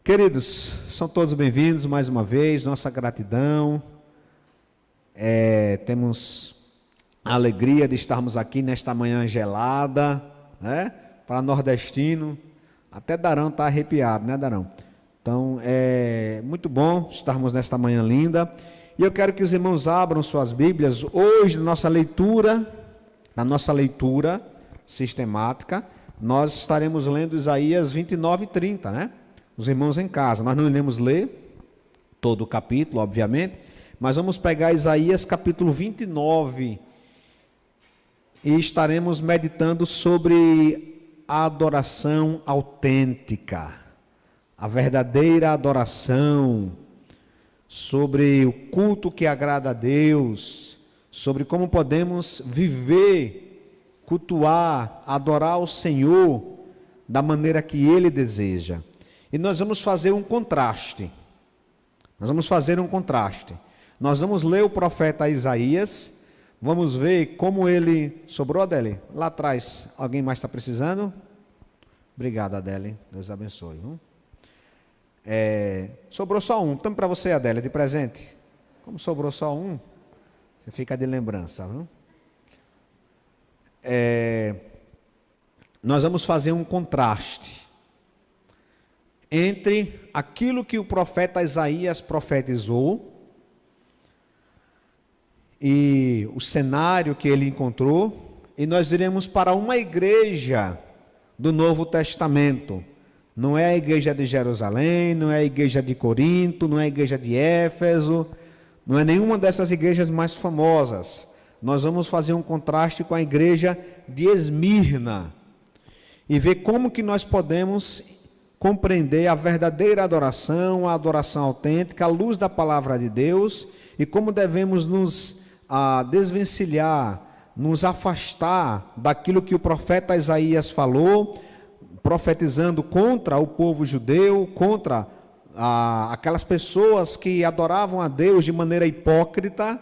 Queridos, são todos bem-vindos mais uma vez, nossa gratidão. Temos a alegria de estarmos aqui nesta manhã gelada, né? Para nordestino, até Darão está arrepiado, né, Darão? Então, é muito bom estarmos nesta manhã linda. E eu quero que os irmãos abram suas Bíblias. Hoje, na nossa leitura sistemática, nós estaremos lendo Isaías 29 e 30, né? Os irmãos em casa, nós não iremos ler todo o capítulo, obviamente, mas vamos pegar Isaías capítulo 29 e estaremos meditando sobre a adoração autêntica, a verdadeira adoração, sobre o culto que agrada a Deus, sobre como podemos viver, cultuar, adorar o Senhor da maneira que Ele deseja. E nós vamos fazer um contraste. Nós vamos ler o profeta Isaías. Vamos ver como ele... Sobrou, Adele? Lá atrás, alguém mais está precisando? Obrigado, Adele. Deus abençoe. Sobrou só um. Tamo para você, Adele, de presente. Como sobrou só um, você fica de lembrança. Viu? Nós vamos fazer um contraste entre aquilo que o profeta Isaías profetizou e o cenário que ele encontrou, e nós iremos para uma igreja do Novo Testamento. Não é a igreja de Jerusalém, não é a igreja de Corinto, não é a igreja de Éfeso, não é nenhuma dessas igrejas mais famosas. Nós vamos fazer um contraste com a igreja de Esmirna e ver como que nós podemos compreender a verdadeira adoração, a adoração autêntica, à luz da palavra de Deus, e como devemos nos desvencilhar, nos afastar daquilo que o profeta Isaías falou, profetizando contra o povo judeu, contra aquelas pessoas que adoravam a Deus de maneira hipócrita,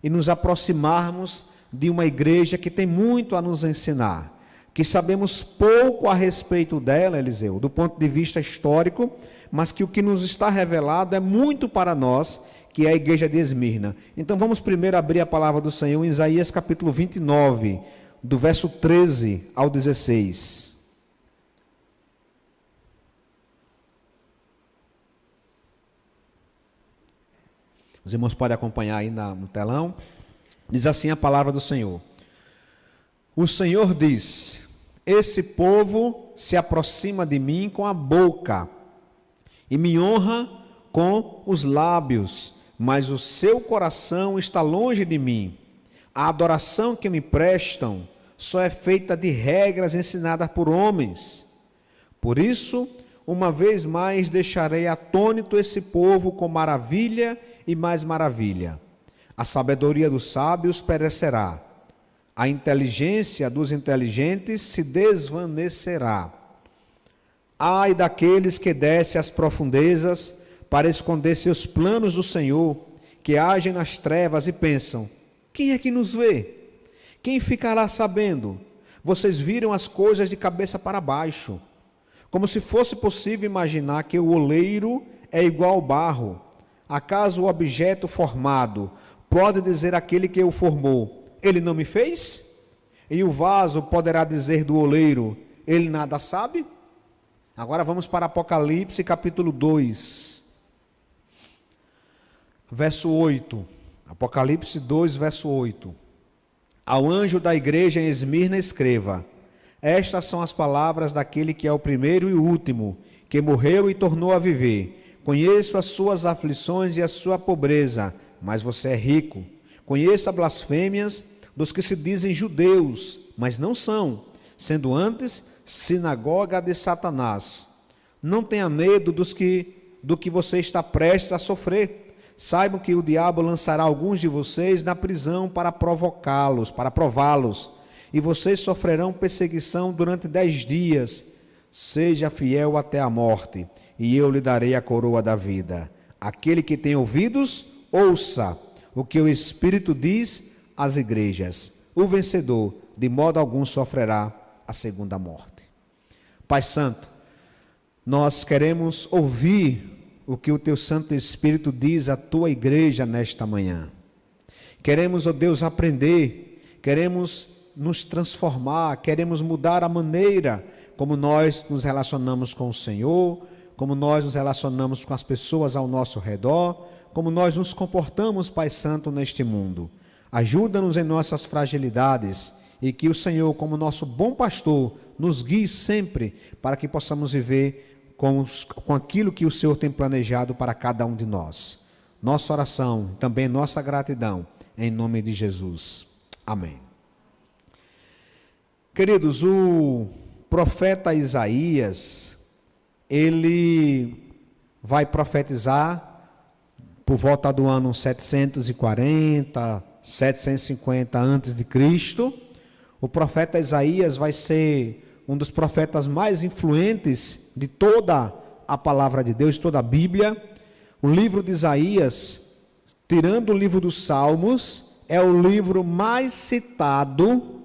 e nos aproximarmos de uma igreja que tem muito a nos ensinar, que sabemos pouco a respeito dela, Eliseu, do ponto de vista histórico, mas que o que nos está revelado é muito para nós, que é a igreja de Esmirna. Então vamos primeiro abrir a palavra do Senhor em Isaías capítulo 29, do verso 13 ao 16. Os irmãos podem acompanhar aí no telão. Diz assim a palavra do Senhor. O Senhor diz: esse povo se aproxima de mim com a boca e me honra com os lábios, mas o seu coração está longe de mim. A adoração que me prestam só é feita de regras ensinadas por homens. Por isso, uma vez mais deixarei atônito esse povo com maravilha e mais maravilha. A sabedoria dos sábios perecerá. A inteligência dos inteligentes se desvanecerá. Ai daqueles que descem às profundezas para esconder seus planos do Senhor, que agem nas trevas e pensam: quem é que nos vê? Quem ficará sabendo? Vocês viram as coisas de cabeça para baixo, como se fosse possível imaginar que o oleiro é igual ao barro. Acaso o objeto formado pode dizer àquele que o formou: ele não me fez? E o vaso poderá dizer do oleiro: ele nada sabe? Agora vamos para Apocalipse capítulo 2, verso 8. Apocalipse 2, verso 8. Ao anjo da igreja em Esmirna escreva: estas são as palavras daquele que é o primeiro e o último, que morreu e tornou a viver. Conheço as suas aflições e a sua pobreza, mas você é rico. Conheço as blasfêmias dos que se dizem judeus, mas não são, sendo antes sinagoga de Satanás. Não tenha medo do que você está prestes a sofrer. Saibam que o diabo lançará alguns de vocês na prisão para provocá-los, para prová-los, e vocês sofrerão perseguição durante 10 dias. Seja fiel até a morte, e eu lhe darei a coroa da vida. Aquele que tem ouvidos, ouça o que o Espírito diz às igrejas. O vencedor, de modo algum, sofrerá a segunda morte. Pai Santo, nós queremos ouvir o que o Teu Santo Espírito diz à Tua igreja nesta manhã. Queremos, ó Deus, aprender, queremos nos transformar, queremos mudar a maneira como nós nos relacionamos com o Senhor, como nós nos relacionamos com as pessoas ao nosso redor, como nós nos comportamos, Pai Santo, neste mundo. Ajuda-nos em nossas fragilidades e que o Senhor, como nosso bom pastor, nos guie sempre para que possamos viver com aquilo que o Senhor tem planejado para cada um de nós. Nossa oração, também nossa gratidão, em nome de Jesus. Amém. Queridos, o profeta Isaías, ele vai profetizar por volta do ano 740, 750 a.C., o profeta Isaías vai ser um dos profetas mais influentes de toda a palavra de Deus, de toda a Bíblia. O livro de Isaías, tirando o livro dos Salmos, é o livro mais citado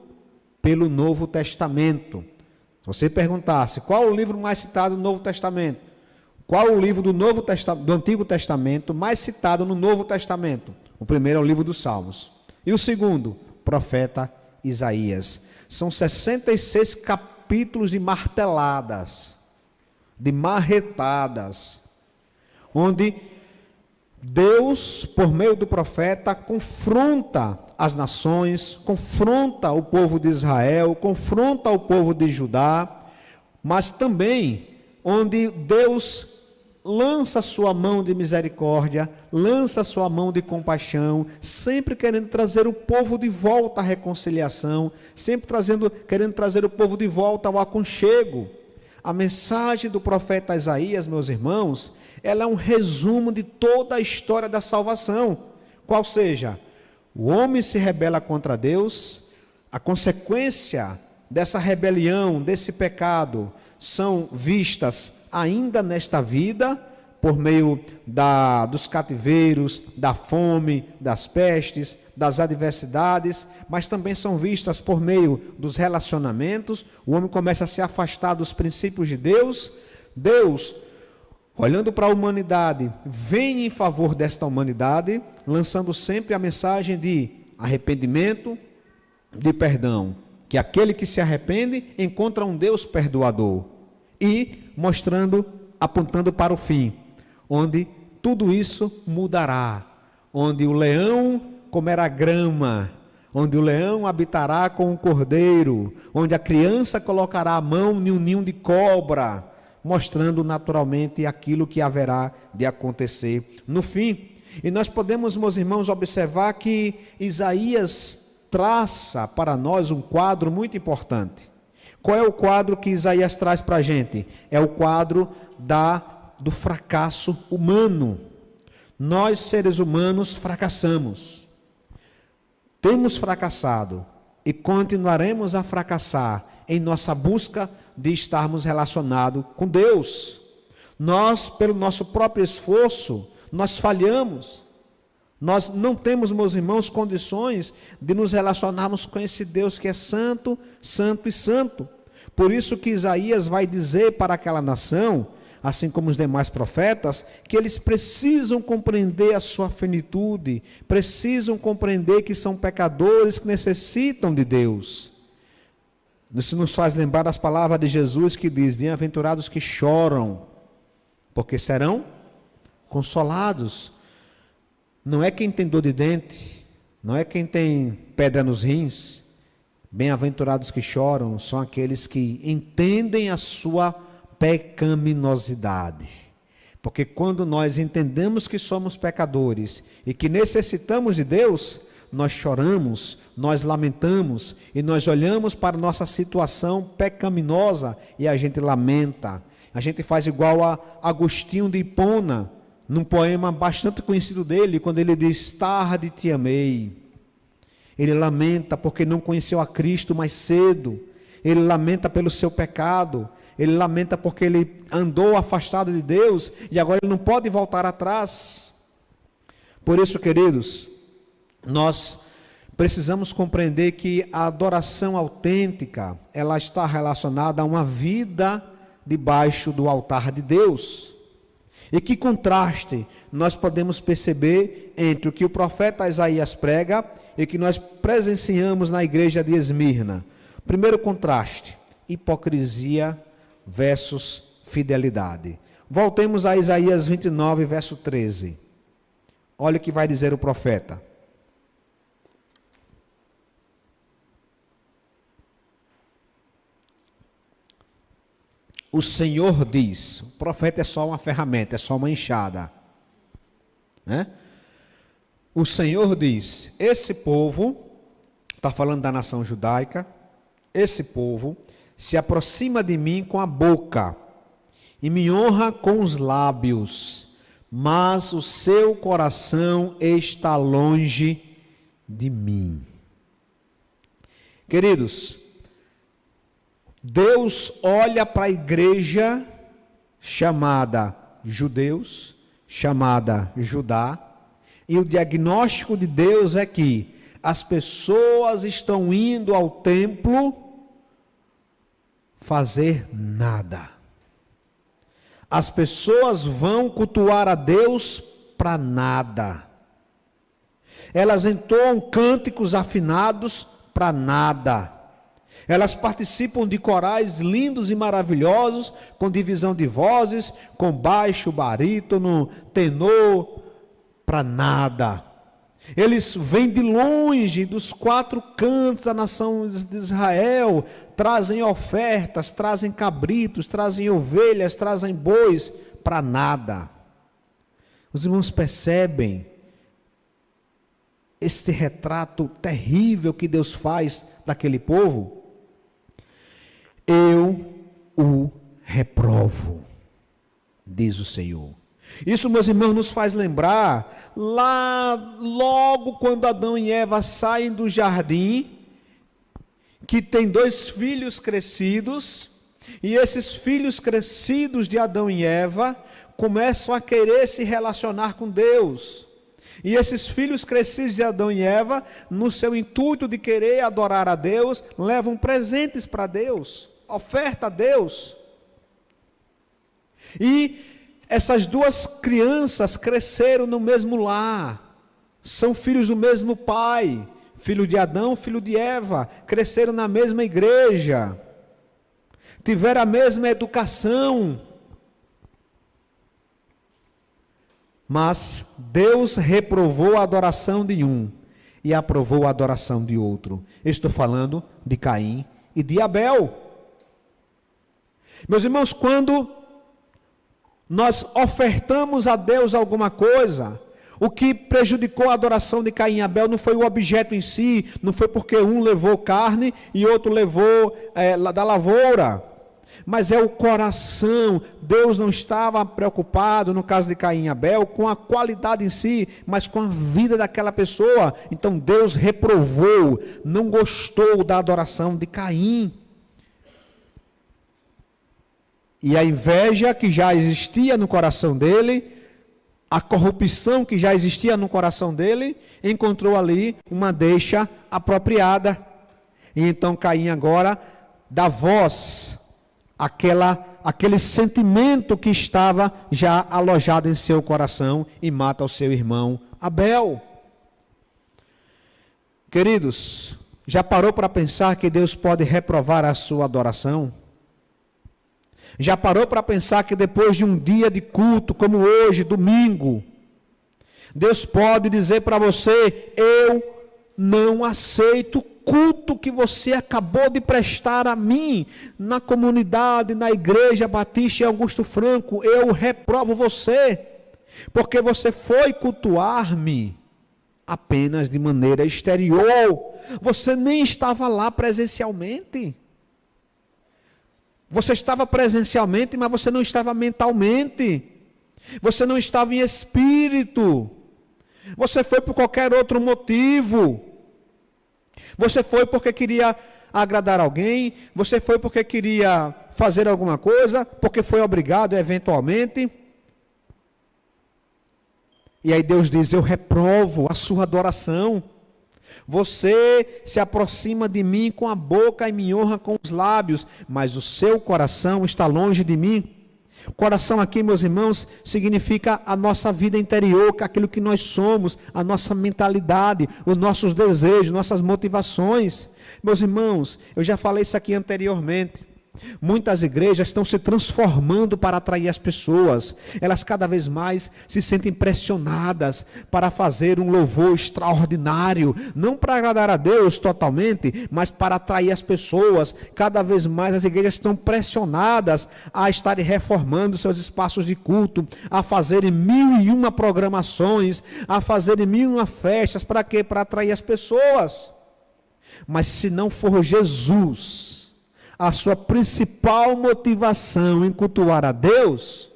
pelo Novo Testamento. Se você perguntasse qual o livro mais citado no Novo Testamento, qual o livro do Antigo Testamento mais citado no Novo Testamento? O primeiro é o livro dos Salmos. E o segundo, profeta Isaías. São 66 capítulos de marteladas, de marretadas, onde Deus, por meio do profeta, confronta as nações, confronta o povo de Israel, confronta o povo de Judá, mas também onde Deus lança sua mão de misericórdia, lança sua mão de compaixão, sempre querendo trazer o povo de volta à reconciliação, sempre querendo trazer o povo de volta ao aconchego. A mensagem do profeta Isaías, meus irmãos, ela é um resumo de toda a história da salvação, qual seja, o homem se rebela contra Deus, a consequência dessa rebelião, desse pecado, são vistas ainda nesta vida, por meio dos cativeiros, da fome, das pestes, das adversidades, mas também são vistas por meio dos relacionamentos. O homem começa a se afastar dos princípios de Deus. Deus, olhando para a humanidade, vem em favor desta humanidade, lançando sempre a mensagem de arrependimento, de perdão, que aquele que se arrepende encontra um Deus perdoador, e apontando para o fim, onde tudo isso mudará, onde o leão comerá grama, onde o leão habitará com o cordeiro, onde a criança colocará a mão em um ninho de cobra, mostrando naturalmente aquilo que haverá de acontecer no fim. E nós podemos, meus irmãos, observar que Isaías traça para nós um quadro muito importante. Qual é o quadro que Isaías traz para a gente? É o quadro do fracasso humano. Nós, seres humanos, fracassamos. Temos fracassado e continuaremos a fracassar em nossa busca de estarmos relacionados com Deus. Nós, pelo nosso próprio esforço, nós falhamos. Nós não temos, meus irmãos, condições de nos relacionarmos com esse Deus que é santo, santo e santo. Por isso que Isaías vai dizer para aquela nação, assim como os demais profetas, que eles precisam compreender a sua finitude, precisam compreender que são pecadores que necessitam de Deus. Isso nos faz lembrar das palavras de Jesus que diz: bem-aventurados que choram, porque serão consolados. Não é quem tem dor de dente, não é quem tem pedra nos rins. Bem-aventurados que choram são aqueles que entendem a sua pecaminosidade. Porque quando nós entendemos que somos pecadores e que necessitamos de Deus, nós choramos, nós lamentamos e nós olhamos para nossa situação pecaminosa e a gente lamenta. A gente faz igual a Agostinho de Hipona, num poema bastante conhecido dele, quando ele diz: tarde te amei. Ele lamenta porque não conheceu a Cristo mais cedo. Ele lamenta pelo seu pecado. Ele lamenta porque ele andou afastado de Deus e agora ele não pode voltar atrás. Por isso, queridos, nós precisamos compreender que a adoração autêntica, ela está relacionada a uma vida debaixo do altar de Deus. E que contraste nós podemos perceber entre o que o profeta Isaías prega e que nós presenciamos na igreja de Esmirna. Primeiro contraste, hipocrisia versus fidelidade. Voltemos a Isaías 29, verso 13. Olha o que vai dizer o profeta. O Senhor diz, o profeta é só uma ferramenta, é só uma enxada, né? O Senhor diz, esse povo, está falando da nação judaica, esse povo se aproxima de mim com a boca e me honra com os lábios, mas o seu coração está longe de mim. Queridos, Deus olha para a igreja chamada judeus, chamada Judá, e o diagnóstico de Deus é que as pessoas estão indo ao templo fazer nada. As pessoas vão cultuar a Deus para nada. Elas entoam cânticos afinados para nada. Elas participam de corais lindos e maravilhosos, com divisão de vozes, com baixo, barítono, tenor, para nada. Eles vêm de longe, dos 4 cantos da nação de Israel, trazem ofertas, trazem cabritos, trazem ovelhas, trazem bois, para nada. Os irmãos percebem este retrato terrível que Deus faz daquele povo? Eu o reprovo, diz o Senhor. Isso, meus irmãos, nos faz lembrar, lá logo quando Adão e Eva saem do jardim, que tem 2 filhos crescidos, e esses filhos crescidos de Adão e Eva começam a querer se relacionar com Deus. E esses filhos crescidos de Adão e Eva, no seu intuito de querer adorar a Deus, levam presentes para Deus, oferta a Deus. E essas 2 crianças cresceram no mesmo lar, são filhos do mesmo pai, filho de Adão, filho de Eva, cresceram na mesma igreja, tiveram a mesma educação. Mas Deus reprovou a adoração de um e aprovou a adoração de outro. Estou falando de Caim e de Abel. Meus irmãos, quando nós ofertamos a Deus alguma coisa, o que prejudicou a adoração de Caim e Abel não foi o objeto em si, não foi porque um levou carne e outro levou da lavoura, mas é o coração. Deus não estava preocupado, no caso de Caim e Abel, com a qualidade em si, mas com a vida daquela pessoa. Então Deus reprovou, não gostou da adoração de Caim. E a inveja que já existia no coração dele, a corrupção que já existia no coração dele, encontrou ali uma deixa apropriada. E então Caim agora dá voz àquele sentimento que estava já alojado em seu coração e mata o seu irmão Abel. Queridos, já parou para pensar que Deus pode reprovar a sua adoração? Já parou para pensar que depois de um dia de culto, como hoje, domingo, Deus pode dizer para você: eu não aceito o culto que você acabou de prestar a mim, na comunidade, na igreja Batista em Augusto Franco, eu reprovo você, porque você foi cultuar-me apenas de maneira exterior, você nem estava lá presencialmente. Você estava presencialmente, mas você não estava mentalmente. Você não estava em espírito. Você foi por qualquer outro motivo. Você foi porque queria agradar alguém. Você foi porque queria fazer alguma coisa. Porque foi obrigado eventualmente. E aí Deus diz: eu reprovo a sua adoração. Você se aproxima de mim com a boca e me honra com os lábios, mas o seu coração está longe de mim. Coração aqui, meus irmãos, significa a nossa vida interior, aquilo que nós somos, a nossa mentalidade, os nossos desejos, nossas motivações. Meus irmãos, eu já falei isso aqui anteriormente. Muitas igrejas estão se transformando para atrair as pessoas. Elas cada vez mais se sentem pressionadas para fazer um louvor extraordinário, não para agradar a Deus totalmente, mas para atrair as pessoas. Cada vez mais as igrejas estão pressionadas a estarem reformando seus espaços de culto, a fazerem 1001 programações, a fazerem 1001 festas. Para quê? Para atrair as pessoas. Mas se não for Jesus a sua principal motivação em cultuar a Deus,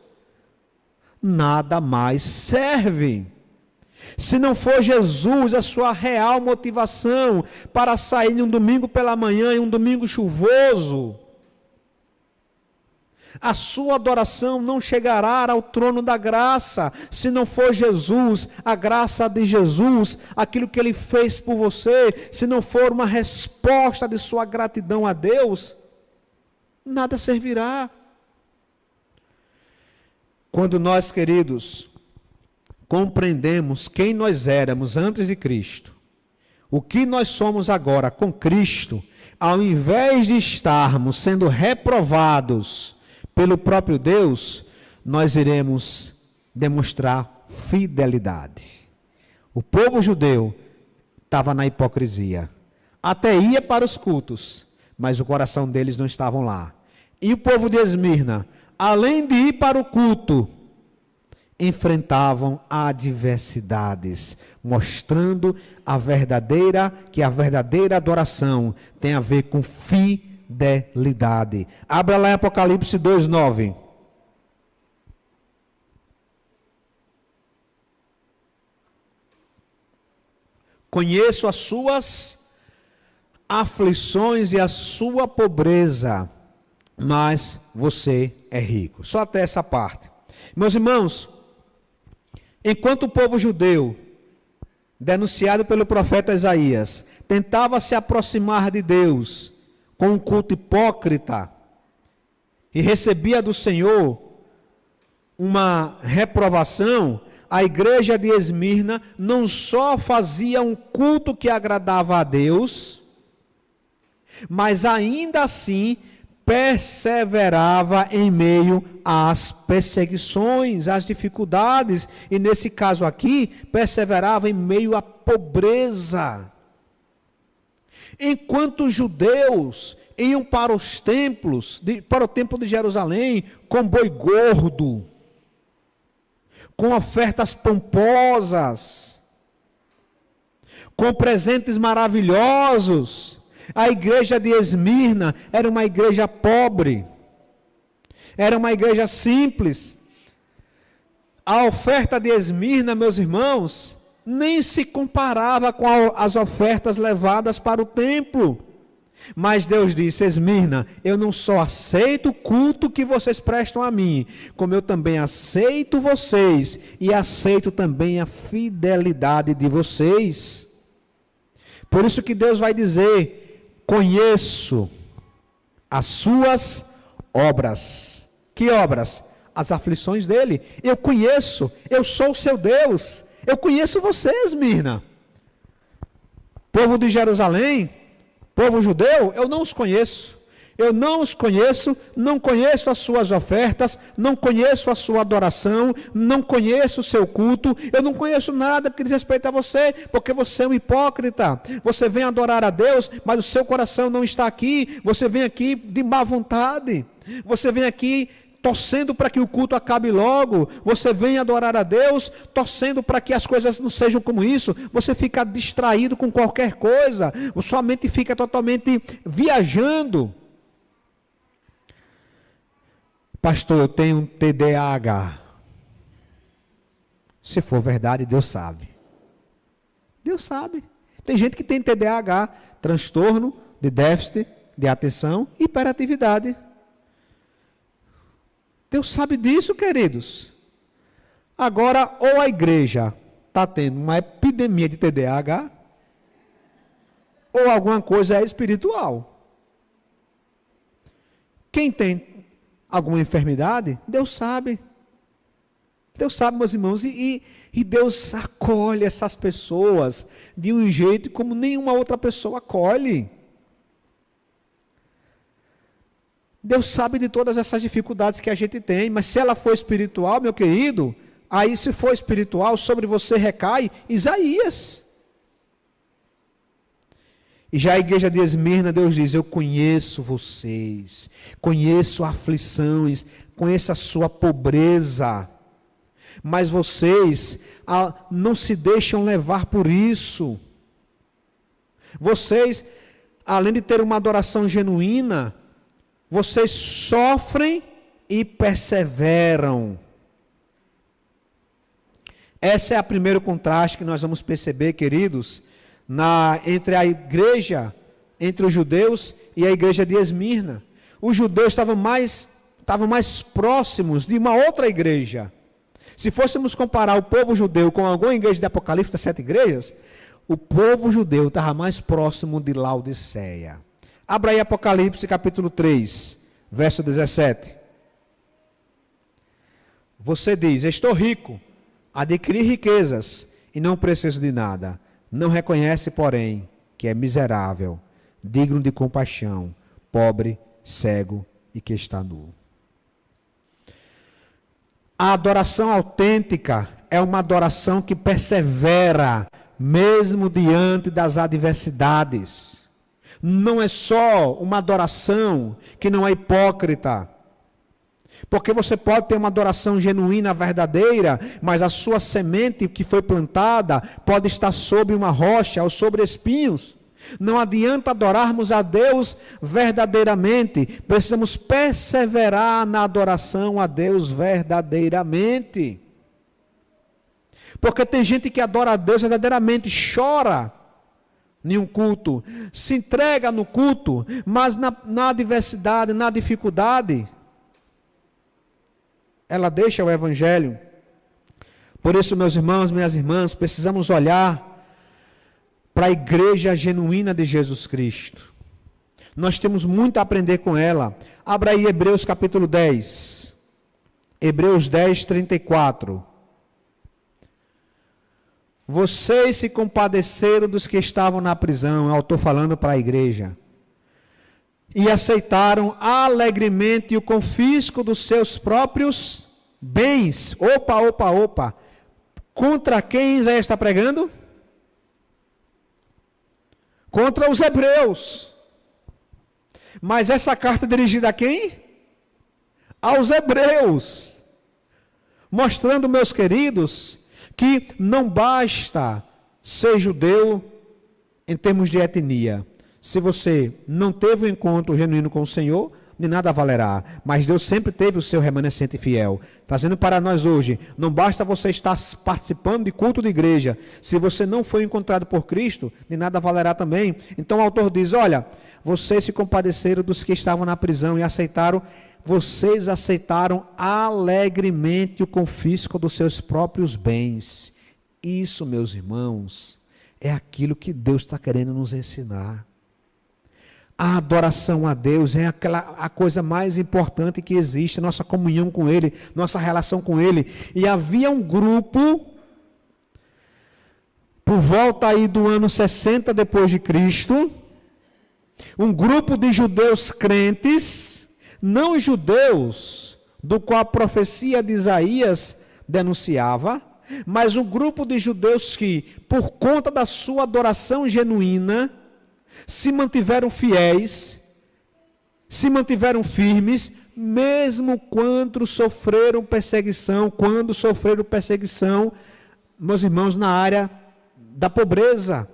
nada mais serve. Se não for Jesus a sua real motivação para sair em um domingo pela manhã, em um domingo chuvoso, a sua adoração não chegará ao trono da graça. Se não for Jesus, a graça de Jesus, aquilo que Ele fez por você, se não for uma resposta de sua gratidão a Deus, nada servirá. Quando nós, queridos, compreendemos quem nós éramos antes de Cristo, o que nós somos agora com Cristo, ao invés de estarmos sendo reprovados pelo próprio Deus, nós iremos demonstrar fidelidade. O povo judeu estava na hipocrisia, até ia para os cultos, mas o coração deles não estava lá. E o povo de Esmirna, além de ir para o culto, enfrentavam adversidades, mostrando que a verdadeira adoração tem a ver com fidelidade. Abra lá em Apocalipse 2:9. Conheço as suas aflições e a sua pobreza, mas você é rico. Só até essa parte. Meus irmãos, enquanto o povo judeu, denunciado pelo profeta Isaías, tentava se aproximar de Deus com um culto hipócrita e recebia do Senhor uma reprovação, a igreja de Esmirna não só fazia um culto que agradava a Deus, mas ainda assim perseverava em meio às perseguições, às dificuldades, e nesse caso aqui, perseverava em meio à pobreza. Enquanto os judeus iam para os templos, para o templo de Jerusalém, com boi gordo, com ofertas pomposas, com presentes maravilhosos, a igreja de Esmirna era uma igreja pobre, era uma igreja simples. A oferta de Esmirna, meus irmãos, nem se comparava com as ofertas levadas para o templo. Mas Deus disse: Esmirna, eu não só aceito o culto que vocês prestam a mim, como eu também aceito vocês e aceito também a fidelidade de vocês. Por isso que Deus vai dizer: conheço as suas obras. Que obras? As aflições dele. Eu conheço, eu sou o seu Deus. Eu conheço você, Esmirna. Povo de Jerusalém, povo judeu, eu não os conheço. Eu não os conheço, não conheço as suas ofertas, não conheço a sua adoração, não conheço o seu culto, eu não conheço nada que diz respeito a você, porque você é um hipócrita. Você vem adorar a Deus, mas o seu coração não está aqui. Você vem aqui de má vontade. Você vem aqui torcendo para que o culto acabe logo. Você vem adorar a Deus, torcendo para que as coisas não sejam como isso. Você fica distraído com qualquer coisa. Sua mente fica totalmente viajando. Pastor, eu tenho TDAH. Se for verdade, Deus sabe. Deus sabe. Tem gente que tem TDAH, transtorno de déficit de atenção e hiperatividade. Deus sabe disso, queridos. Agora, ou a igreja está tendo uma epidemia de TDAH, ou alguma coisa é espiritual. Quem tem alguma enfermidade, Deus sabe. Deus sabe, meus irmãos, e Deus acolhe essas pessoas de um jeito como nenhuma outra pessoa acolhe. Deus sabe de todas essas dificuldades que a gente tem, mas se ela for espiritual, meu querido, aí se for espiritual, sobre você recai Isaías. E já a igreja de Esmirna, Deus diz, eu conheço vocês, conheço aflições, conheço a sua pobreza, mas vocês não se deixam levar por isso. Vocês, além de ter uma adoração genuína, vocês sofrem e perseveram. Esse é o primeiro contraste que nós vamos perceber, queridos, entre a igreja, entre os judeus e a igreja de Esmirna. Os judeus estavam mais próximos de uma outra igreja. Se fôssemos comparar o povo judeu com alguma igreja de Apocalipse, das 7 igrejas, o povo judeu estava mais próximo de Laodiceia. Abra aí Apocalipse capítulo 3, verso 17. Você diz, estou rico, adquiri riquezas e não preciso de nada. Não reconhece, porém, que é miserável, digno de compaixão, pobre, cego e que está nu. A adoração autêntica é uma adoração que persevera, mesmo diante das adversidades. Não é só uma adoração que não é hipócrita. Porque você pode ter uma adoração genuína, verdadeira, mas a sua semente que foi plantada pode estar sobre uma rocha ou sobre espinhos. Não adianta adorarmos a Deus verdadeiramente, precisamos perseverar na adoração a Deus verdadeiramente. Porque tem gente que adora a Deus verdadeiramente, chora em um culto, se entrega no culto, mas na adversidade, na dificuldade, ela deixa o evangelho. Por isso, meus irmãos, minhas irmãs, precisamos olhar para a igreja genuína de Jesus Cristo. Nós temos muito a aprender com ela. Abra aí Hebreus capítulo 10. Hebreus 10, 34. Vocês se compadeceram dos que estavam na prisão, eu estou falando para a igreja, e aceitaram alegremente o confisco dos seus próprios bens. Opa. Contra quem Isaías está pregando? Contra os hebreus. Mas essa carta é dirigida a quem? Aos hebreus. Mostrando, meus queridos, que não basta ser judeu em termos de etnia. Se você não teve um encontro genuíno com o Senhor, de nada valerá. Mas Deus sempre teve o seu remanescente fiel. Trazendo para nós hoje, não basta você estar participando de culto de igreja. Se você não foi encontrado por Cristo, de nada valerá também. Então o autor diz, olha, vocês se compadeceram dos que estavam na prisão e vocês aceitaram alegremente o confisco dos seus próprios bens. Isso, meus irmãos, é aquilo que Deus está querendo nos ensinar. A adoração a Deus é a coisa mais importante que existe, nossa comunhão com Ele, nossa relação com Ele. E havia um grupo, por volta aí do ano 60 depois de Cristo, um grupo de judeus crentes, não judeus, do qual a profecia de Isaías denunciava, mas um grupo de judeus que, por conta da sua adoração genuína, se mantiveram fiéis, se mantiveram firmes, mesmo quando sofreram perseguição, meus irmãos, na área da pobreza,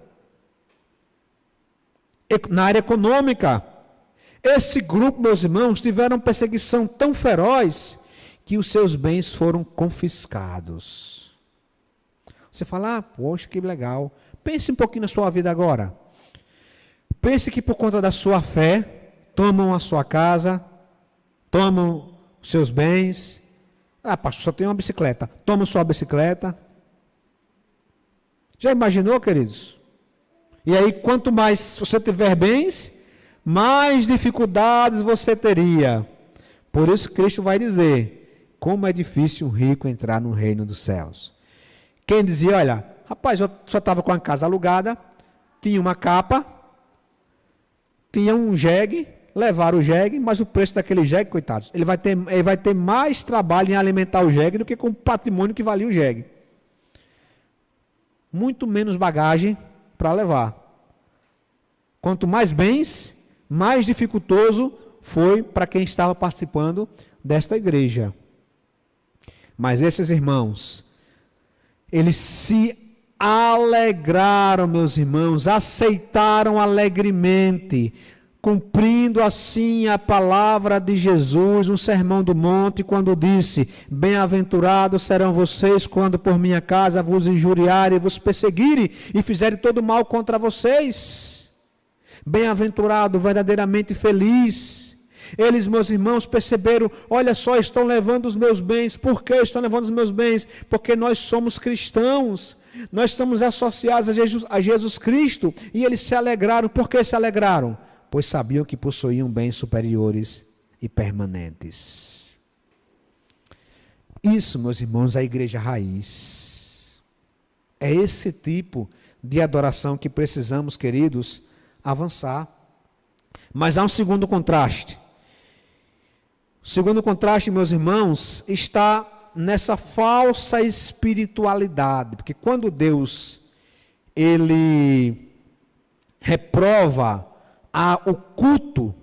na área econômica. Esse grupo, meus irmãos, tiveram perseguição tão feroz que os seus bens foram confiscados. Você fala, poxa, que legal. Pense um pouquinho na sua vida agora. Pense que por conta da sua fé, tomam a sua casa, tomam os seus bens. Pastor, só tem uma bicicleta. Toma sua bicicleta. Já imaginou, queridos? E aí, quanto mais você tiver bens, mais dificuldades você teria. Por isso Cristo vai dizer, como é difícil um rico entrar no reino dos céus. Quem dizia, olha, rapaz, eu só estava com a casa alugada, tinha uma capa, tinha um jegue, levaram o jegue, mas o preço daquele jegue, coitados, ele vai ter mais trabalho em alimentar o jegue do que com o patrimônio que valia o jegue. Muito menos bagagem para levar. Quanto mais bens, mais dificultoso foi para quem estava participando desta igreja. Mas esses irmãos, eles se alegraram, meus irmãos, aceitaram alegremente, cumprindo assim a palavra de Jesus, no Sermão do Monte, quando disse, bem-aventurados serão vocês quando por minha casa vos injuriarem, vos perseguirem e fizerem todo mal contra vocês. Bem-aventurado, verdadeiramente feliz. Eles, meus irmãos, perceberam, olha só, estão levando os meus bens. Por que estão levando os meus bens? Porque nós somos cristãos. Nós estamos associados a Jesus Cristo. E eles se alegraram. Por que se alegraram? Pois sabiam que possuíam bens superiores e permanentes. Isso, meus irmãos, é a igreja raiz. É esse tipo de adoração que precisamos, queridos, avançar. Mas há um segundo contraste. O segundo contraste, meus irmãos, está nessa falsa espiritualidade. Porque quando Deus, ele reprova o culto,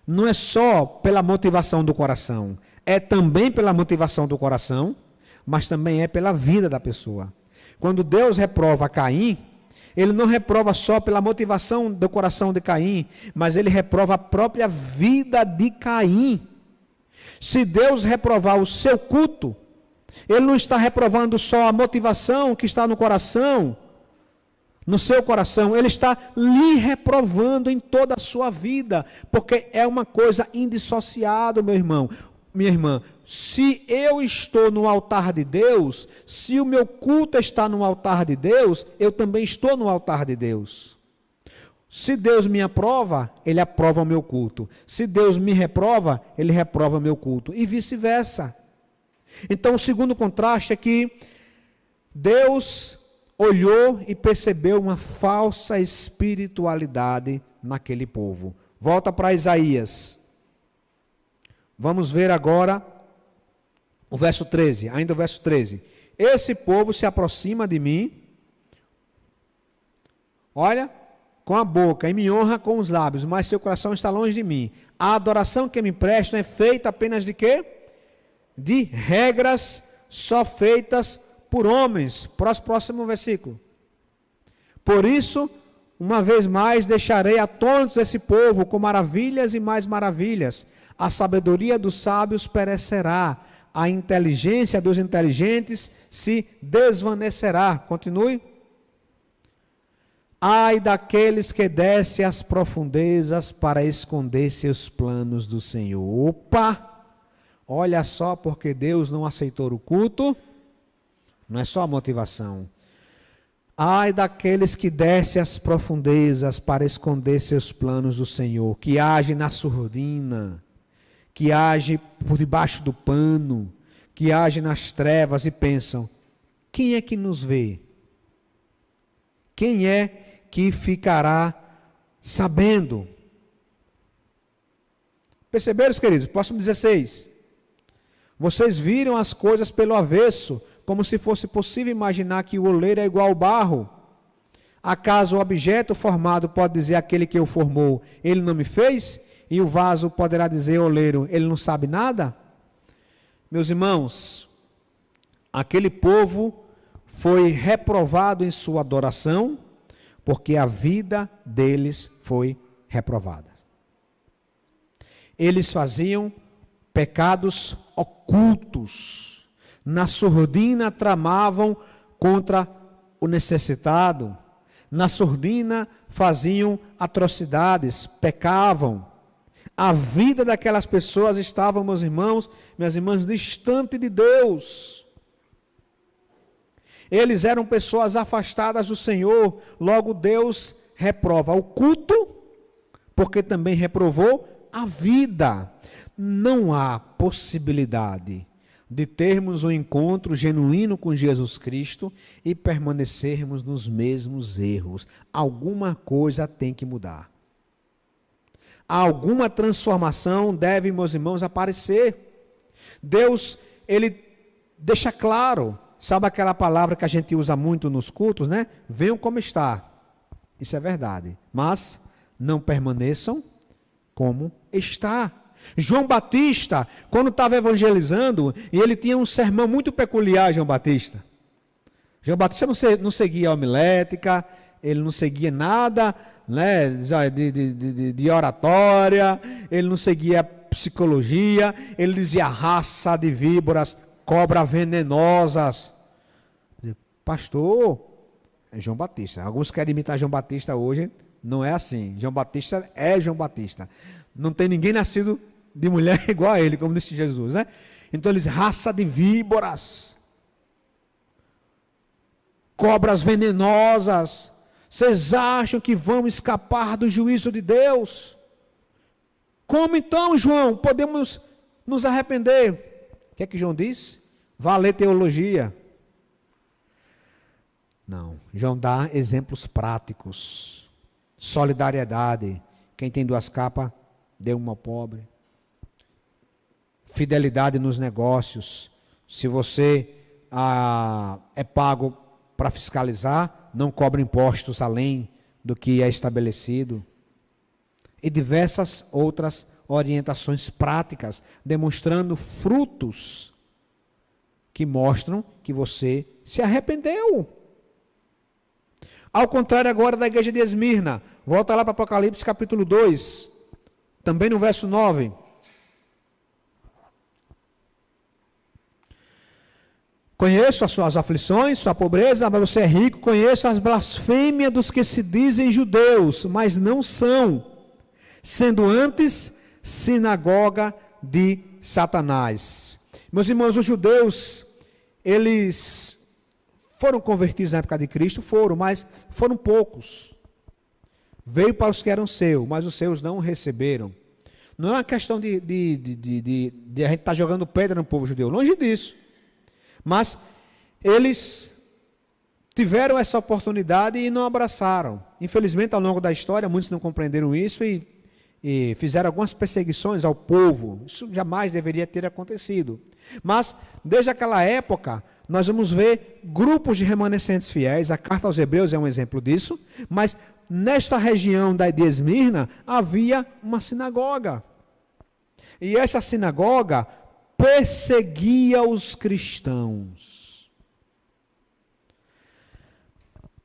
não é só pela motivação do coração, é também pela motivação do coração, mas também é pela vida da pessoa. Quando Deus reprova Caim, ele não reprova só pela motivação do coração de Caim, mas ele reprova a própria vida de Caim. Se Deus reprovar o seu culto, ele não está reprovando só a motivação que está no coração, no seu coração, ele está lhe reprovando em toda a sua vida, porque é uma coisa indissociável, meu irmão, minha irmã. Se eu estou no altar de Deus, se o meu culto está no altar de Deus, eu também estou no altar de Deus. Se Deus me aprova, ele aprova o meu culto. Se Deus me reprova, ele reprova o meu culto. E vice-versa. Então, o segundo contraste é que Deus olhou e percebeu uma falsa espiritualidade naquele povo. Volta para Isaías. Vamos ver agora o verso 13, ainda o verso 13. Esse povo se aproxima de mim, olha, com a boca, e me honra com os lábios, mas seu coração está longe de mim. A adoração que me prestam é feita apenas de quê? De regras só feitas por homens. Próximo versículo. Por isso, uma vez mais, deixarei atônitos esse povo com maravilhas e mais maravilhas. A sabedoria dos sábios perecerá, a inteligência dos inteligentes se desvanecerá. Continue. Ai daqueles que descem às profundezas para esconder seus planos do Senhor. Opa! Olha só, porque Deus não aceitou o culto, não é só a motivação. Ai daqueles que descem às profundezas para esconder seus planos do Senhor, que agem na surdina, que agem por debaixo do pano, que agem nas trevas e pensam, quem é que nos vê? Quem é que ficará sabendo? Perceberam, queridos? Próximo 16. Vocês viram as coisas pelo avesso, como se fosse possível imaginar que o oleiro é igual ao barro. Acaso o objeto formado pode dizer àquele que o formou, ele não me fez? E o vaso poderá dizer, oleiro, ele não sabe nada? Meus irmãos, aquele povo foi reprovado em sua adoração, porque a vida deles foi reprovada. Eles faziam pecados ocultos, na surdina tramavam contra o necessitado, na surdina faziam atrocidades, pecavam. A vida daquelas pessoas estava, meus irmãos, minhas irmãs, distante de Deus. Eles eram pessoas afastadas do Senhor, logo Deus reprova o culto, porque também reprovou a vida. Não há possibilidade de termos um encontro genuíno com Jesus Cristo e permanecermos nos mesmos erros. Alguma coisa tem que mudar. Alguma transformação deve, meus irmãos, aparecer. Deus, Ele deixa claro, sabe aquela palavra que a gente usa muito nos cultos, né? Venham como está. Isso é verdade. Mas não permaneçam como está. João Batista, quando estava evangelizando, e ele tinha um sermão muito peculiar, João Batista. João Batista não seguia a homilética, ele não seguia nada, né, de oratória, ele não seguia psicologia, ele dizia raça de víboras, cobras venenosas. Pastor, é João Batista. Alguns querem imitar João Batista hoje, não é assim. João Batista é João Batista. Não tem ninguém nascido de mulher igual a ele, como disse Jesus, né? Então eles, raça de víboras, cobras venenosas, vocês acham que vão escapar do juízo de Deus? Como então, João, podemos nos arrepender? O que é que João diz? Vá ler teologia. Não, João dá exemplos práticos. Solidariedade. Quem tem duas capas, dê uma ao pobre. Fidelidade nos negócios. Se você é pago para fiscalizar, não cobra impostos além do que é estabelecido. E diversas outras orientações práticas, demonstrando frutos que mostram que você se arrependeu. Ao contrário agora da igreja de Esmirna, volta lá para Apocalipse capítulo 2, também no verso 9. Conheço as suas aflições, sua pobreza, mas você é rico. Conheço as blasfêmias dos que se dizem judeus, mas não são, sendo antes sinagoga de Satanás. Meus irmãos, os judeus, eles foram convertidos na época de Cristo, mas foram poucos. Veio para os que eram seus, mas os seus não receberam. Não é uma questão de a gente estar jogando pedra no povo judeu, longe disso. Mas eles tiveram essa oportunidade e não abraçaram. Infelizmente, ao longo da história, muitos não compreenderam isso e fizeram algumas perseguições ao povo. Isso jamais deveria ter acontecido. Mas, desde aquela época, nós vamos ver grupos de remanescentes fiéis. A carta aos Hebreus é um exemplo disso. Mas, nesta região de Esmirna, havia uma sinagoga. E essa sinagoga perseguia os cristãos.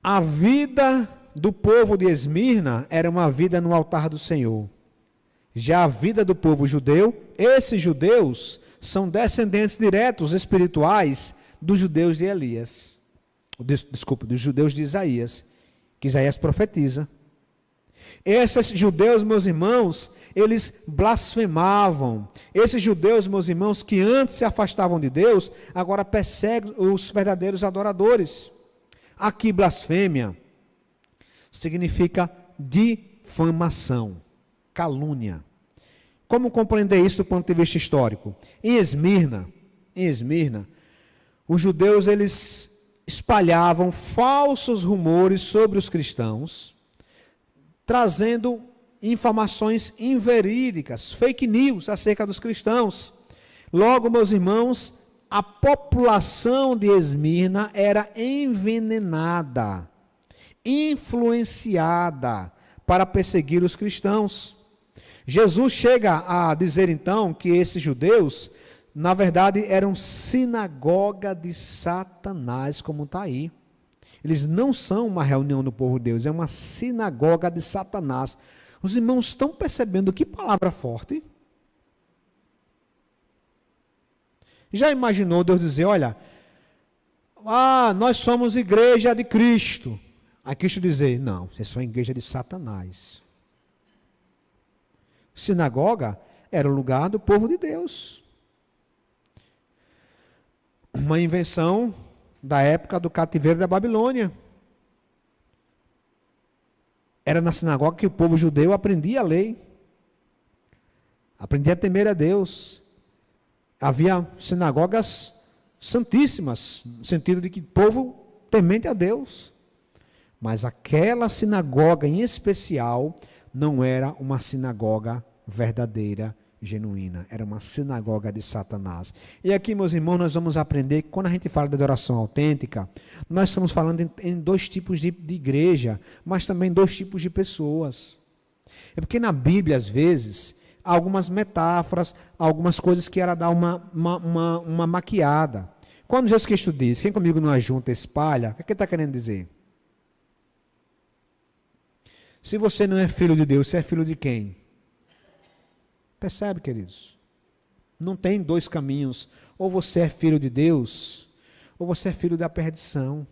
A vida do povo de Esmirna era uma vida no altar do Senhor. Já a vida do povo judeu, esses judeus são descendentes diretos espirituais dos judeus de Elias. Desculpa, dos judeus de Isaías, que Isaías profetiza. Esses judeus, meus irmãos, eles blasfemavam. Esses judeus, meus irmãos, que antes se afastavam de Deus, agora perseguem os verdadeiros adoradores. Aqui, blasfêmia significa difamação, calúnia. Como compreender isso do ponto de vista histórico? Em Esmirna, os judeus, eles espalhavam falsos rumores sobre os cristãos, trazendo informações inverídicas, fake news acerca dos cristãos. Logo, meus irmãos, a população de Esmirna era envenenada, influenciada para perseguir os cristãos. Jesus chega a dizer então que esses judeus, na verdade, eram sinagoga de Satanás, como está aí. Eles não são uma reunião do povo de Deus, é uma sinagoga de Satanás. Os irmãos estão percebendo que palavra forte? Já imaginou Deus dizer, olha, nós somos igreja de Cristo. Aí Cristo dizer, não, vocês são igreja de Satanás. Sinagoga era o lugar do povo de Deus. Uma invenção da época do cativeiro da Babilônia. Era na sinagoga que o povo judeu aprendia a lei, aprendia a temer a Deus. Havia sinagogas santíssimas, no sentido de que povo temente a Deus. Mas aquela sinagoga em especial não era uma sinagoga verdadeira, genuína. Era uma sinagoga de Satanás. E aqui, meus irmãos, nós vamos aprender que quando a gente fala de adoração autêntica, nós estamos falando em dois tipos de igreja, mas também dois tipos de pessoas. É porque na Bíblia, às vezes, há algumas metáforas, algumas coisas que era dar uma maquiada. Quando Jesus Cristo diz, quem comigo não ajunta, espalha, o que ele está querendo dizer? Se você não é filho de Deus, você é filho de quem? Percebe, queridos? Não tem dois caminhos. Ou você é filho de Deus, ou você é filho da perdição.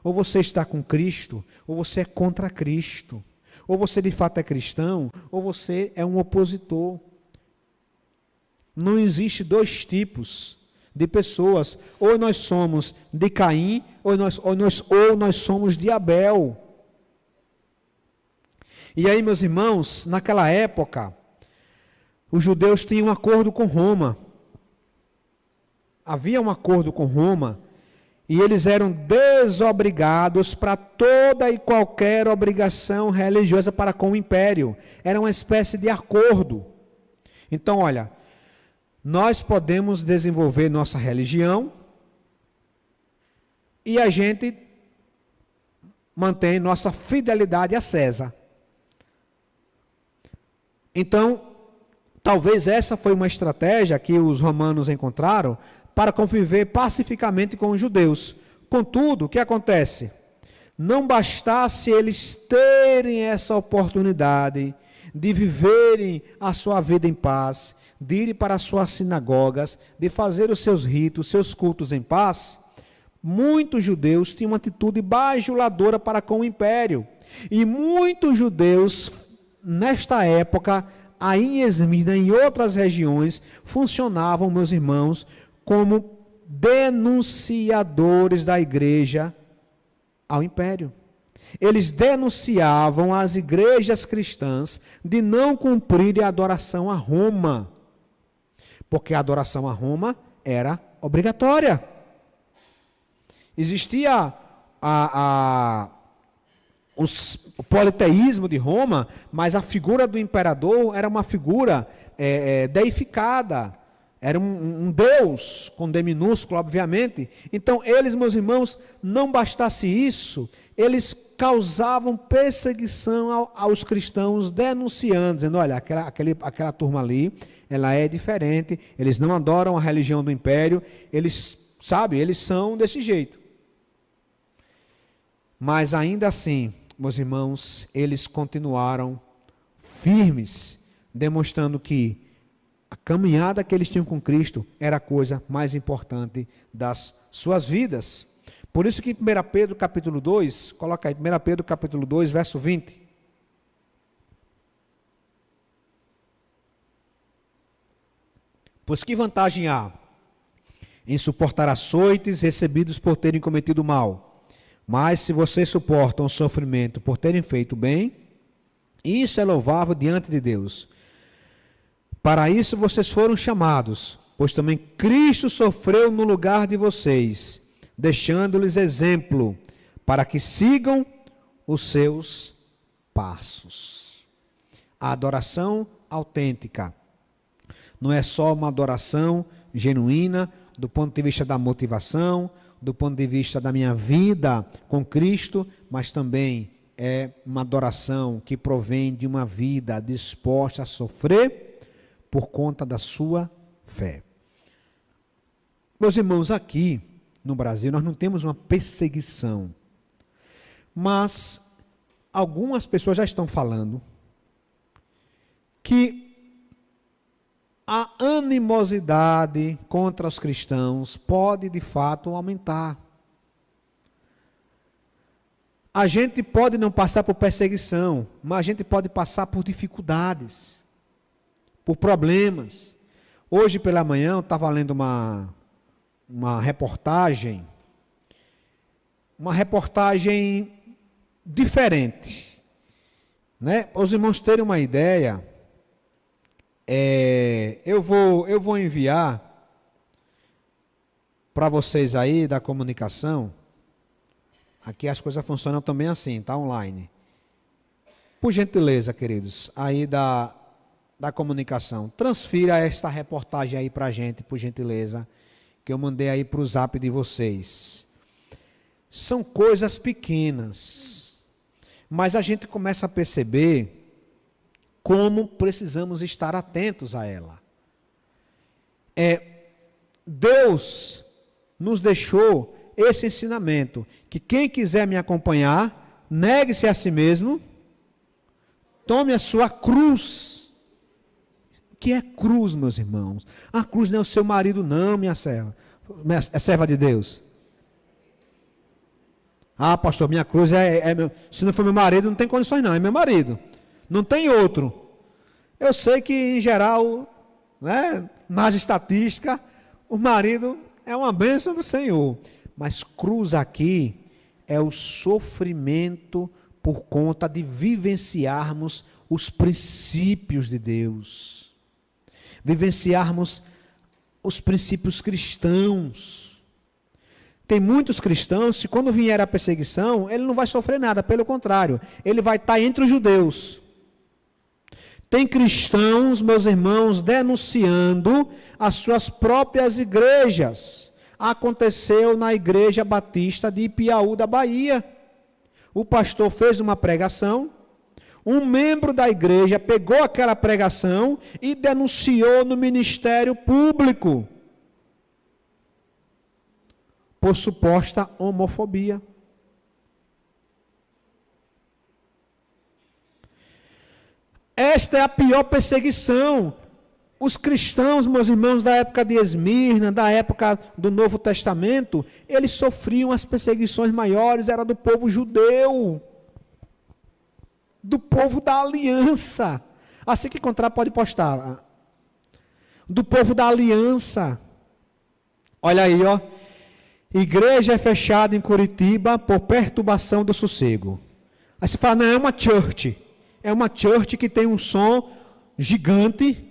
Ou você está com Cristo, ou você é contra Cristo. Ou você de fato é cristão, ou você é um opositor. Não existe dois tipos de pessoas. Ou nós somos de Caim, ou nós somos de Abel. E aí, meus irmãos, naquela época, os judeus tinham um acordo com Roma. Havia um acordo com Roma e eles eram desobrigados para toda e qualquer obrigação religiosa para com o império. Era uma espécie de acordo. Então, olha, nós podemos desenvolver nossa religião e a gente mantém nossa fidelidade a César. Então, talvez essa foi uma estratégia que os romanos encontraram para conviver pacificamente com os judeus. Contudo, o que acontece? Não bastasse eles terem essa oportunidade de viverem a sua vida em paz, de irem para as suas sinagogas, de fazer os seus ritos, seus cultos em paz, muitos judeus tinham uma atitude bajuladora para com o império. E muitos judeus, nesta época, aí em Esmirna, em outras regiões, funcionavam, meus irmãos, como denunciadores da igreja ao império. Eles denunciavam as igrejas cristãs de não cumprirem a adoração a Roma, porque a adoração a Roma era obrigatória. Existia o politeísmo de Roma, mas a figura do imperador era uma figura deificada, era um Deus, com D minúsculo, obviamente. Então, eles, meus irmãos, não bastasse isso, eles causavam perseguição aos cristãos, denunciando, dizendo, olha, aquela turma ali, ela é diferente, eles não adoram a religião do império, eles são desse jeito. Mas ainda assim, meus irmãos, eles continuaram firmes, demonstrando que a caminhada que eles tinham com Cristo era a coisa mais importante das suas vidas. Por isso que em 1 Pedro capítulo 2, coloca aí, 1 Pedro capítulo 2, verso 20. Pois que vantagem há em suportar açoites recebidos por terem cometido mal? Mas se vocês suportam o sofrimento por terem feito bem, isso é louvável diante de Deus. Para isso vocês foram chamados, pois também Cristo sofreu no lugar de vocês, deixando-lhes exemplo, para que sigam os seus passos. A adoração autêntica não é só uma adoração genuína do ponto de vista da motivação, do ponto de vista da minha vida com Cristo, mas também é uma adoração que provém de uma vida disposta a sofrer por conta da sua fé. Meus irmãos, aqui no Brasil nós não temos uma perseguição, mas algumas pessoas já estão falando que a animosidade contra os cristãos pode de fato aumentar. A gente pode não passar por perseguição, mas a gente pode passar por dificuldades, por problemas. Hoje pela manhã eu estava lendo uma reportagem uma reportagem diferente, né? Para os irmãos terem uma ideia, eu vou enviar para vocês aí da comunicação. Aqui as coisas funcionam também assim, tá online. Por gentileza, queridos, aí da comunicação, transfira esta reportagem aí para a gente, por gentileza, que eu mandei aí para o zap de vocês. São coisas pequenas, mas a gente começa a perceber como precisamos estar atentos a ela. Deus nos deixou esse ensinamento, que quem quiser me acompanhar, negue-se a si mesmo, tome a sua cruz. O que é cruz, meus irmãos? A cruz não é o seu marido não, minha serva. É serva de Deus. Ah, pastor, minha cruz se não for meu marido, não tem condições não, é meu marido. Não tem outro. Eu sei que, em geral, né, nas estatísticas, o marido é uma bênção do Senhor. Mas cruz aqui é o sofrimento por conta de vivenciarmos os princípios de Deus. Vivenciarmos os princípios cristãos. Tem muitos cristãos que quando vier a perseguição, ele não vai sofrer nada, pelo contrário, ele vai estar entre os judeus. Tem cristãos, meus irmãos, denunciando as suas próprias igrejas. Aconteceu na Igreja Batista de Ipiaú, da Bahia. O pastor fez uma pregação, um membro da igreja pegou aquela pregação e denunciou no ministério público por suposta homofobia. Esta é a pior perseguição. Os cristãos, meus irmãos, da época de Esmirna, da época do Novo Testamento, eles sofriam as perseguições maiores, era do povo judeu, do povo da aliança. Assim que encontrar, pode postar. Do povo da aliança. Olha aí, ó. Igreja é fechada em Curitiba por perturbação do sossego. Aí você fala, não, é uma church. É uma church que tem um som gigante.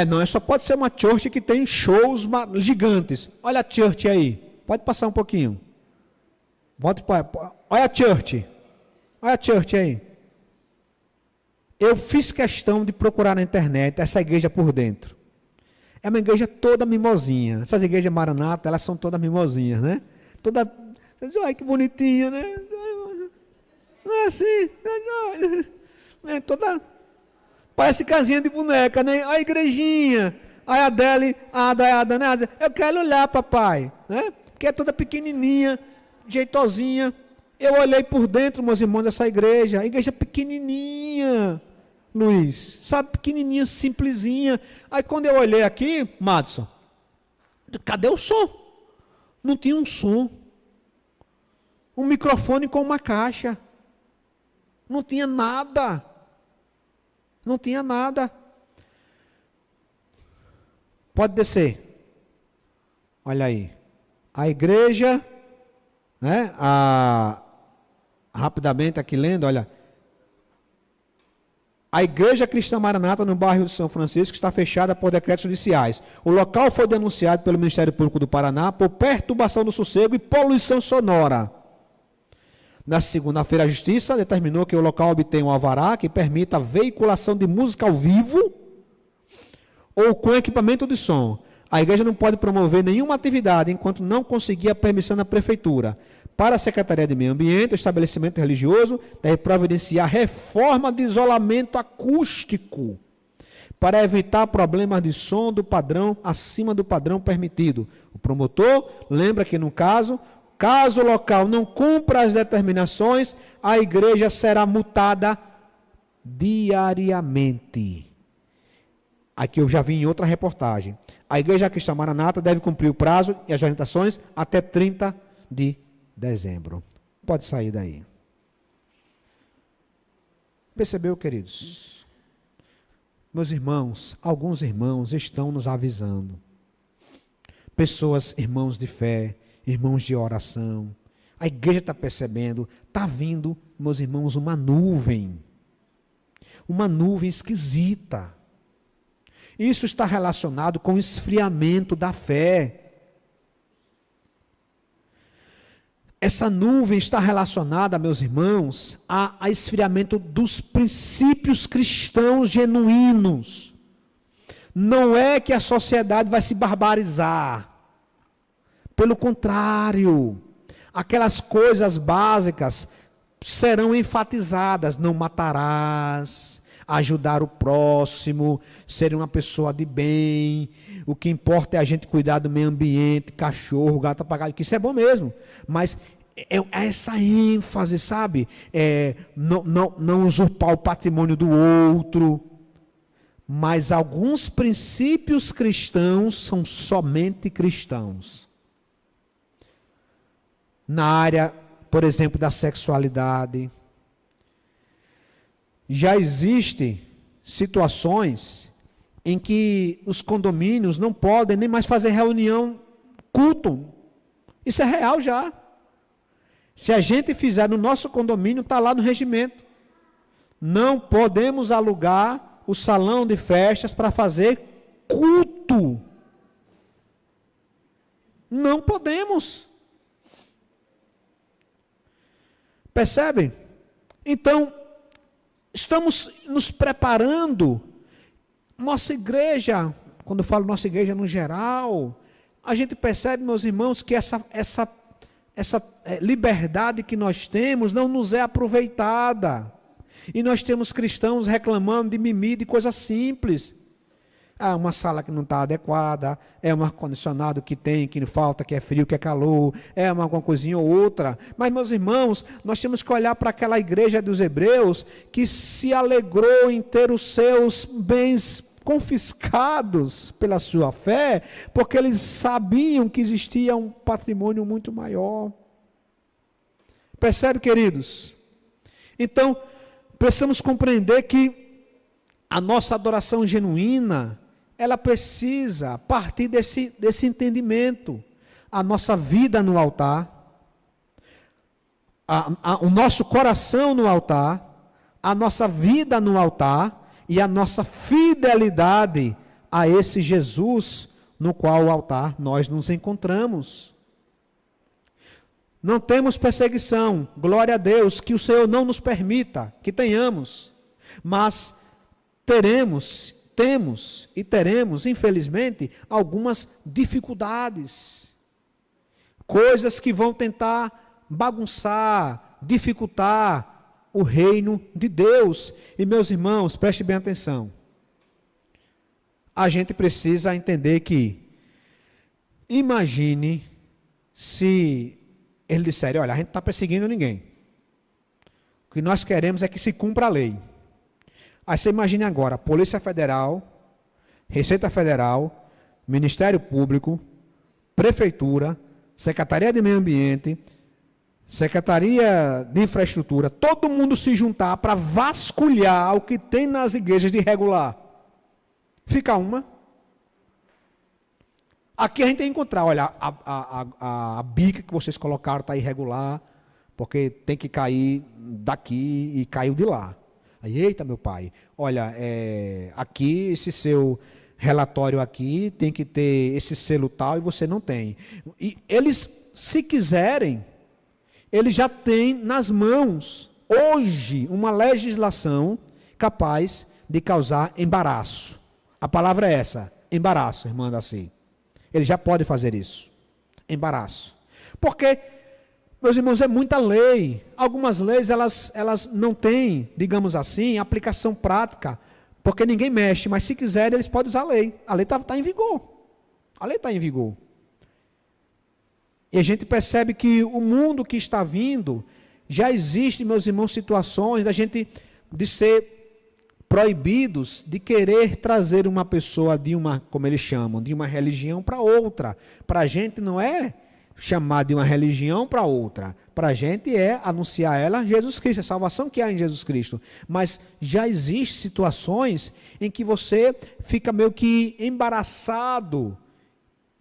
Não, só pode ser uma church que tem shows gigantes. Olha a church aí. Pode passar um pouquinho. Olha a church. Olha a church aí. Eu fiz questão de procurar na internet essa igreja por dentro. É uma igreja toda mimosinha. Essas igrejas Maranata, elas são todas mimosinhas, né? Toda. Olha que bonitinha, né? Não é assim? É toda. Parece casinha de boneca, né? A igrejinha. Aí a Adele, a Dana, eu quero olhar, papai, né? Porque é toda pequenininha, jeitosinha. Eu olhei por dentro, meus irmãos, dessa igreja. A igreja pequenininha, Luiz. Sabe, pequenininha, simplesinha. Aí quando eu olhei aqui, Madison, cadê o som? Não tinha um som. Um microfone com uma caixa. Não tinha nada. Não tinha nada. Pode descer. Olha aí. A igreja, né? Rapidamente aqui lendo, olha. A Igreja Cristã Maranata no bairro de São Francisco está fechada por decretos judiciais. O local foi denunciado pelo Ministério Público do Paraná por perturbação do sossego e poluição sonora. Na segunda-feira, a Justiça determinou que o local obtenha um alvará que permita a veiculação de música ao vivo ou com equipamento de som. A igreja não pode promover nenhuma atividade enquanto não conseguir a permissão da Prefeitura. Para a Secretaria de Meio Ambiente, o estabelecimento religioso deve providenciar reforma de isolamento acústico para evitar problemas de som do padrão acima do padrão permitido. O promotor lembra que, no caso o local não cumpra as determinações, a igreja será multada diariamente. Aqui eu já vi em outra reportagem. A Igreja Cristã Maranata deve cumprir o prazo e as orientações até 30 de dezembro. Pode sair daí. Percebeu, queridos? Meus irmãos, alguns irmãos estão nos avisando. Pessoas, irmãos de fé, irmãos de oração, A igreja está percebendo, está vindo, meus irmãos, uma nuvem esquisita. Isso está relacionado com o esfriamento da fé. Essa nuvem está relacionada, meus irmãos, a esfriamento dos princípios cristãos genuínos. Não é que a sociedade vai se barbarizar. Pelo contrário, aquelas coisas básicas serão enfatizadas. Não matarás, ajudar o próximo, ser uma pessoa de bem. O que importa é a gente cuidar do meio ambiente, cachorro, gato, papagaio, que isso é bom mesmo. Mas é essa ênfase, sabe? Não usurpar o patrimônio do outro. Mas alguns princípios cristãos são somente cristãos. Na área, por exemplo, da sexualidade. Já existem situações em que os condomínios não podem nem mais fazer reunião, culto. Isso é real já. Se a gente fizer no nosso condomínio, está lá no regimento. Não podemos alugar o salão de festas para fazer culto. Não podemos. Percebem? Então, estamos nos preparando. Nossa igreja, quando eu falo nossa igreja no geral, a gente percebe, meus irmãos, que essa liberdade que nós temos não nos é aproveitada. E nós temos cristãos reclamando de mimimi, de coisas simples. Uma sala que não está adequada, um ar-condicionado que tem, que falta, que é frio, que é calor, alguma coisinha ou outra. Mas, meus irmãos, nós temos que olhar para aquela igreja dos hebreus que se alegrou em ter os seus bens confiscados pela sua fé, porque eles sabiam que existia um patrimônio muito maior. Percebe, queridos? Então, precisamos compreender que a nossa adoração genuína, ela precisa partir desse entendimento. A nossa vida no altar, o nosso coração no altar, a nossa vida no altar e a nossa fidelidade a esse Jesus no qual o altar nós nos encontramos. Não temos perseguição, glória a Deus, que o Senhor não nos permita que tenhamos, mas temos e teremos, infelizmente, algumas dificuldades, coisas que vão tentar bagunçar, dificultar o reino de Deus. E, meus irmãos, preste bem atenção, a gente precisa entender que, imagine se eles disserem, olha, a gente não está perseguindo ninguém, o que nós queremos é que se cumpra a lei. Aí você imagine agora, Polícia Federal, Receita Federal, Ministério Público, Prefeitura, Secretaria de Meio Ambiente, Secretaria de Infraestrutura, todo mundo se juntar para vasculhar o que tem nas igrejas de irregular. Fica uma. Aqui a gente tem que encontrar, olha, a bica que vocês colocaram está irregular, porque tem que cair daqui e caiu de lá. Aí, eita, meu pai, olha, aqui esse seu relatório aqui tem que ter esse selo tal e você não tem. E eles, se quiserem, eles já têm nas mãos, hoje, uma legislação capaz de causar embaraço. A palavra é essa, embaraço, irmã Daci. Ele já pode fazer isso, embaraço. Porque, meus irmãos, é muita lei. Algumas leis, elas não têm, digamos assim, aplicação prática, porque ninguém mexe, mas se quiserem, eles podem usar a lei. A lei está em vigor. A lei está em vigor. E a gente percebe que o mundo que está vindo, já existe, meus irmãos, situações de ser proibidos de querer trazer uma pessoa de uma, como eles chamam, de uma religião para outra. Para a gente não é chamar de uma religião para outra. Para a gente é anunciar ela Jesus Cristo, a salvação que há em Jesus Cristo. Mas já existem situações em que você fica meio que embaraçado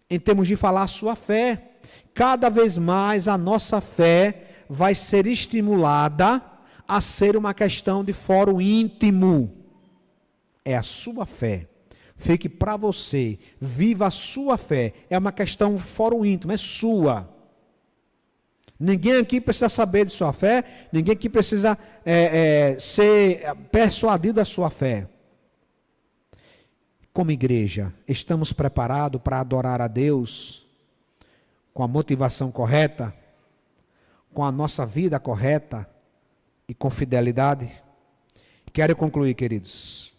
em termos de falar a sua fé. cada vez mais a nossa fé vai ser estimulada a ser uma questão de fórum íntimo. É a sua fé. Fique para você, viva a sua fé. É uma questão de fórum íntimo, é sua. Ninguém aqui precisa saber de sua fé, ninguém aqui precisa ser persuadido da sua fé. Como igreja, estamos preparados para adorar a Deus com a motivação correta, com a nossa vida correta e com fidelidade? Quero concluir, queridos,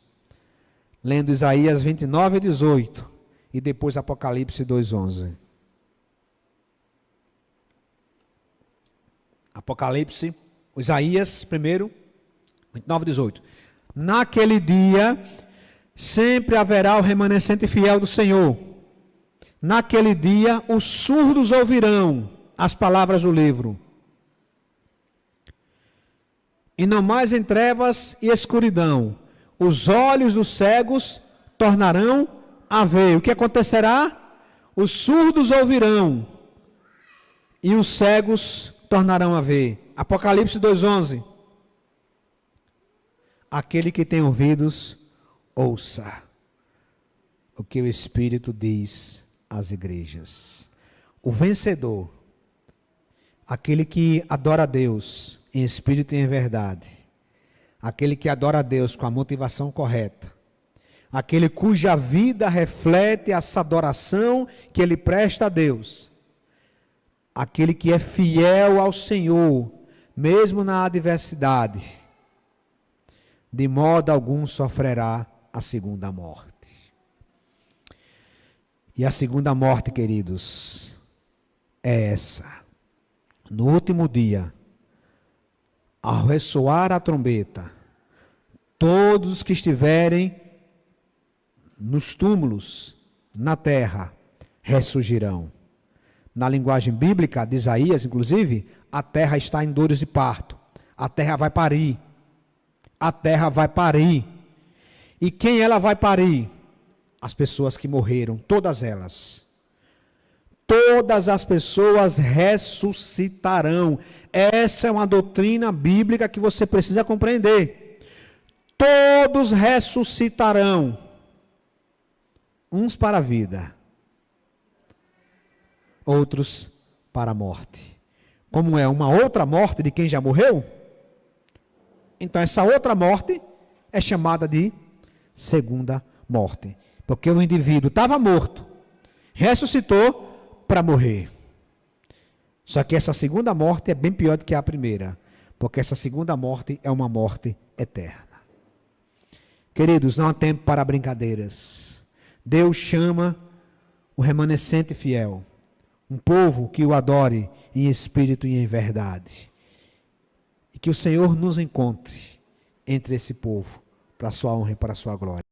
lendo Isaías 29, 18 e depois Apocalipse 2:11. Apocalipse, Isaías primeiro, 29, 18. Naquele dia, sempre haverá o remanescente fiel do Senhor. Naquele dia, os surdos ouvirão as palavras do livro. E não mais em trevas e escuridão. Os olhos dos cegos tornarão a ver. O que acontecerá? Os surdos ouvirão e os cegos tornarão a ver. Apocalipse 2:11. Aquele que tem ouvidos, ouça o que o Espírito diz às igrejas. O vencedor, aquele que adora a Deus em espírito e em verdade, aquele que adora a Deus com a motivação correta, aquele cuja vida reflete essa adoração que ele presta a Deus, aquele que é fiel ao Senhor, mesmo na adversidade, de modo algum sofrerá a segunda morte. E a segunda morte, queridos, é essa. No último dia, ao ressoar a trombeta, todos os que estiverem nos túmulos, na terra, ressurgirão. Na linguagem bíblica de Isaías, inclusive, a terra está em dores de parto. A terra vai parir. A terra vai parir. E quem ela vai parir? As pessoas que morreram, todas elas. Todas as pessoas ressuscitarão. Essa é uma doutrina bíblica que você precisa compreender. Todos ressuscitarão. Uns para a vida, outros para a morte. Como é uma outra morte de quem já morreu, então essa outra morte é chamada de segunda morte. Porque o indivíduo estava morto, ressuscitou para morrer. Só que essa segunda morte é bem pior do que a primeira, porque essa segunda morte é uma morte eterna. Queridos, não há tempo para brincadeiras. Deus chama o remanescente fiel, um povo que o adore em espírito e em verdade. E que o Senhor nos encontre entre esse povo, para a sua honra e para a sua glória.